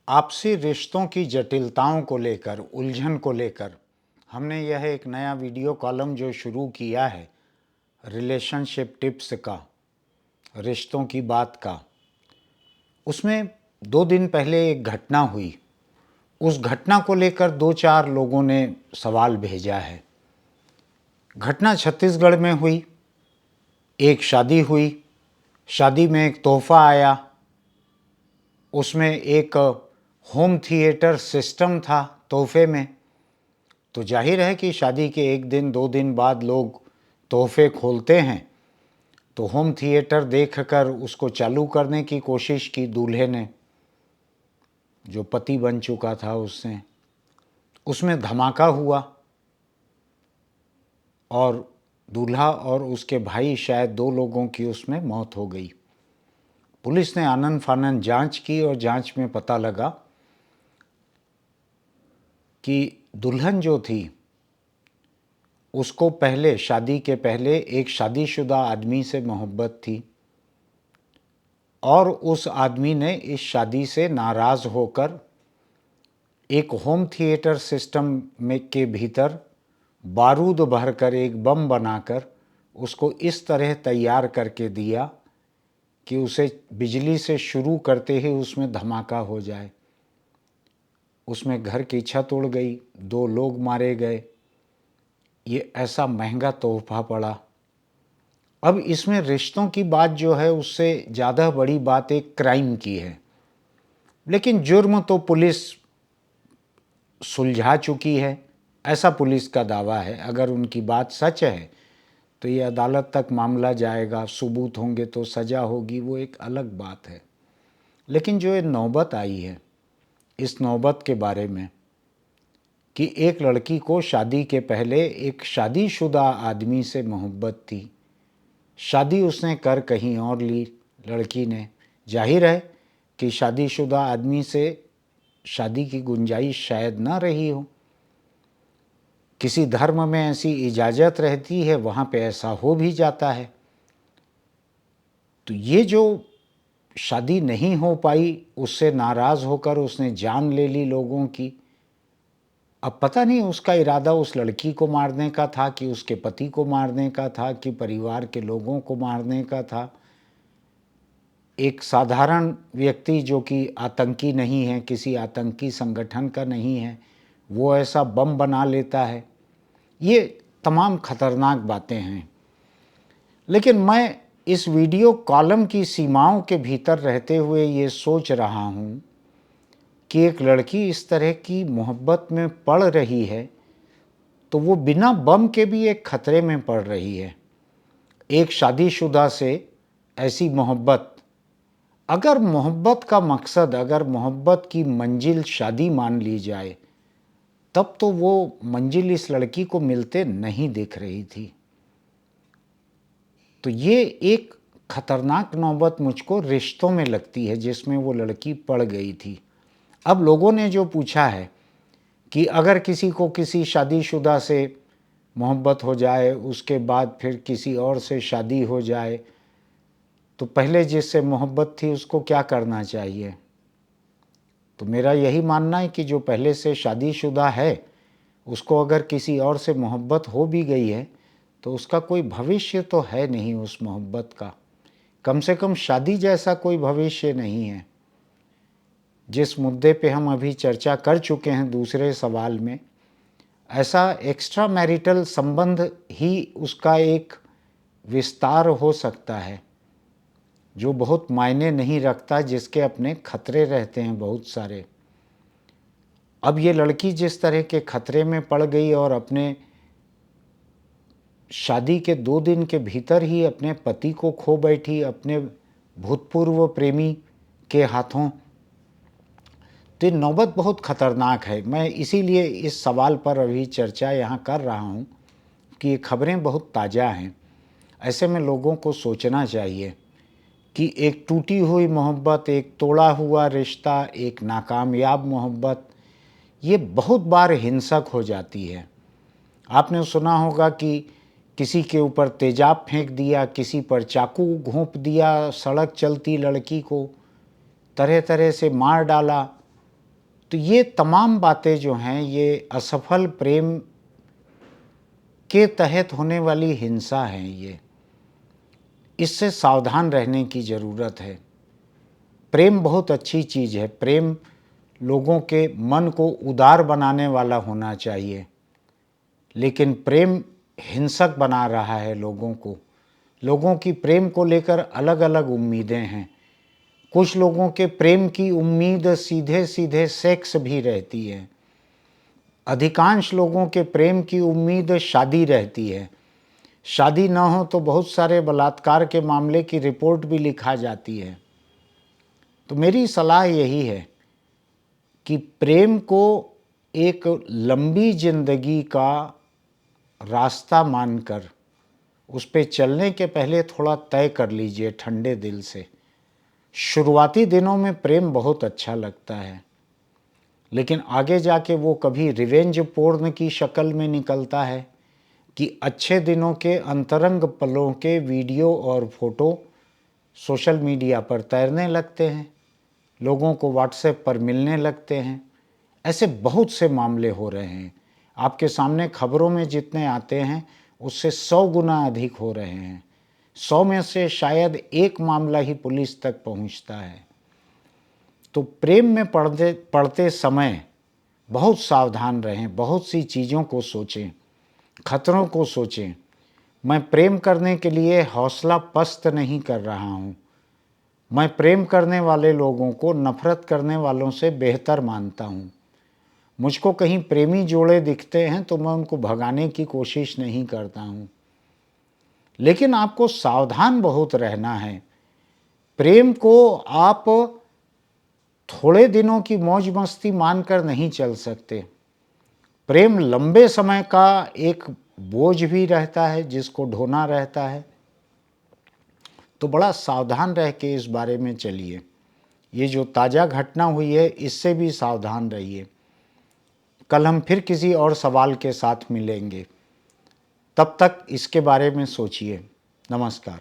आपसी रिश्तों की जटिलताओं को लेकर, उलझन को लेकर हमने यह एक नया वीडियो कॉलम जो शुरू किया है, रिलेशनशिप टिप्स का, रिश्तों की बात का। उसमें 2 दिन पहले एक घटना हुई। उस घटना को लेकर 2-4 लोगों ने सवाल भेजा है। घटना छत्तीसगढ़ में हुई। एक शादी हुई। शादी में एक तोहफा आया। उसमें एक होम थिएटर सिस्टम था तोहफे में। तो जाहिर है कि शादी के 1 दिन 2 दिन बाद लोग तोहफे खोलते हैं। तो होम थिएटर देखकर उसको चालू करने की कोशिश की दूल्हे ने, जो पति बन चुका था उसने। उसमें धमाका हुआ और दूल्हा और उसके भाई, शायद 2 लोगों की उसमें मौत हो गई। पुलिस ने आनन फानन जांच की और जांच में पता लगा कि दुल्हन जो थी उसको पहले, शादी के पहले, एक शादीशुदा आदमी से मोहब्बत थी और उस आदमी ने इस शादी से नाराज़ होकर एक होम थिएटर सिस्टम में के भीतर बारूद भरकर एक बम बनाकर उसको इस तरह तैयार करके दिया कि उसे बिजली से शुरू करते ही उसमें धमाका हो जाए। उसमें घर की छत उड़ गई, 2 लोग मारे गए। ये ऐसा महंगा तोहफा पड़ा। अब इसमें रिश्तों की बात जो है उससे ज़्यादा बड़ी बात एक क्राइम की है। लेकिन जुर्म तो पुलिस सुलझा चुकी है, ऐसा पुलिस का दावा है। अगर उनकी बात सच है तो ये अदालत तक मामला जाएगा, सबूत होंगे तो सज़ा होगी, वो एक अलग बात है। लेकिन जो ये नौबत आई है, इस नौबत के बारे में कि एक लड़की को शादी के पहले एक शादीशुदा आदमी से मोहब्बत थी। शादी उसने कर कहीं और ली लड़की ने। जाहिर है कि शादीशुदा आदमी से शादी की गुंजाइश शायद ना रही हो। किसी धर्म में ऐसी इजाज़त रहती है, वहाँ पे ऐसा हो भी जाता है। तो ये जो शादी नहीं हो पाई, उससे नाराज़ होकर उसने जान ले ली लोगों की। अब पता नहीं उसका इरादा उस लड़की को मारने का था कि उसके पति को मारने का था कि परिवार के लोगों को मारने का था। एक साधारण व्यक्ति जो कि आतंकी नहीं है, किसी आतंकी संगठन का नहीं है, वो ऐसा बम बना लेता है। ये तमाम खतरनाक बातें हैं। लेकिन मैं इस वीडियो कॉलम की सीमाओं के भीतर रहते हुए ये सोच रहा हूँ कि एक लड़की इस तरह की मोहब्बत में पड़ रही है तो वो बिना बम के भी एक खतरे में पड़ रही है। एक शादीशुदा से ऐसी मोहब्बत, अगर मोहब्बत का मकसद, अगर मोहब्बत की मंजिल शादी मान ली जाए, तब तो वो मंजिल इस लड़की को मिलते नहीं दिख रही थी। तो ये एक खतरनाक नौबत मुझको रिश्तों में लगती है जिसमें वो लड़की पड़ गई थी। अब लोगों ने जो पूछा है कि अगर किसी को किसी शादीशुदा से मोहब्बत हो जाए, उसके बाद फिर किसी और से शादी हो जाए, तो पहले जिससे मोहब्बत थी उसको क्या करना चाहिए? तो मेरा यही मानना है कि जो पहले से शादीशुदा है, उसको अगर किसी और से मोहब्बत हो भी गई है तो उसका कोई भविष्य तो है नहीं उस मोहब्बत का। कम से कम शादी जैसा कोई भविष्य नहीं है। जिस मुद्दे पे हम अभी चर्चा कर चुके हैं दूसरे सवाल में, ऐसा एक्स्ट्रा मैरिटल संबंध ही उसका एक विस्तार हो सकता है जो बहुत मायने नहीं रखता, जिसके अपने खतरे रहते हैं बहुत सारे। अब ये लड़की जिस तरह के खतरे में पड़ गई और अपने शादी के 2 दिन के भीतर ही अपने पति को खो बैठी अपने भूतपूर्व प्रेमी के हाथों, तो नौबत बहुत ख़तरनाक है। मैं इसीलिए इस सवाल पर अभी चर्चा यहाँ कर रहा हूँ कि ये खबरें बहुत ताज़ा हैं। ऐसे में लोगों को सोचना चाहिए कि एक टूटी हुई मोहब्बत, एक तोड़ा हुआ रिश्ता, एक नाकामयाब मोहब्बत, ये बहुत बार हिंसक हो जाती है। आपने सुना होगा कि किसी के ऊपर तेजाब फेंक दिया, किसी पर चाकू घोंप दिया, सड़क चलती लड़की को तरह तरह से मार डाला। तो ये तमाम बातें जो हैं ये असफल प्रेम के तहत होने वाली हिंसा है। ये इससे सावधान रहने की ज़रूरत है। प्रेम बहुत अच्छी चीज़ है। प्रेम लोगों के मन को उदार बनाने वाला होना चाहिए, लेकिन प्रेम हिंसक बना रहा है लोगों को। लोगों की प्रेम को लेकर अलग अलग उम्मीदें हैं। कुछ लोगों के प्रेम की उम्मीद सीधे सीधे सेक्स भी रहती है। अधिकांश लोगों के प्रेम की उम्मीद शादी रहती है। शादी न हो तो बहुत सारे बलात्कार के मामले की रिपोर्ट भी लिखा जाती है। तो मेरी सलाह यही है कि प्रेम को एक लंबी जिंदगी का रास्ता मानकर उस पे चलने के पहले थोड़ा तय कर लीजिए ठंडे दिल से। शुरुआती दिनों में प्रेम बहुत अच्छा लगता है, लेकिन आगे जाके वो कभी रिवेंज पोर्न की शक्ल में निकलता है कि अच्छे दिनों के अंतरंग पलों के वीडियो और फोटो सोशल मीडिया पर तैरने लगते हैं, लोगों को व्हाट्सएप पर मिलने लगते हैं। ऐसे बहुत से मामले हो रहे हैं। आपके सामने खबरों में जितने आते हैं उससे 100 गुना अधिक हो रहे हैं। 100 में से शायद एक मामला ही पुलिस तक पहुंचता है। तो प्रेम में पड़ते समय बहुत सावधान रहें, बहुत सी चीज़ों को सोचें, खतरों को सोचें। मैं प्रेम करने के लिए हौसला पस्त नहीं कर रहा हूँ। मैं प्रेम करने वाले लोगों को नफरत करने वालों से बेहतर मानता हूँ। मुझको कहीं प्रेमी जोड़े दिखते हैं तो मैं उनको भगाने की कोशिश नहीं करता हूँ। लेकिन आपको सावधान बहुत रहना है। प्रेम को आप थोड़े दिनों की मौज मस्ती मानकर नहीं चल सकते। प्रेम लंबे समय का एक बोझ भी रहता है जिसको ढोना रहता है। तो बड़ा सावधान रह के इस बारे में चलिए। ये जो ताज़ा घटना हुई है इससे भी सावधान रहिए। कल हम फिर किसी और सवाल के साथ मिलेंगे। तब तक इसके बारे में सोचिए। नमस्कार।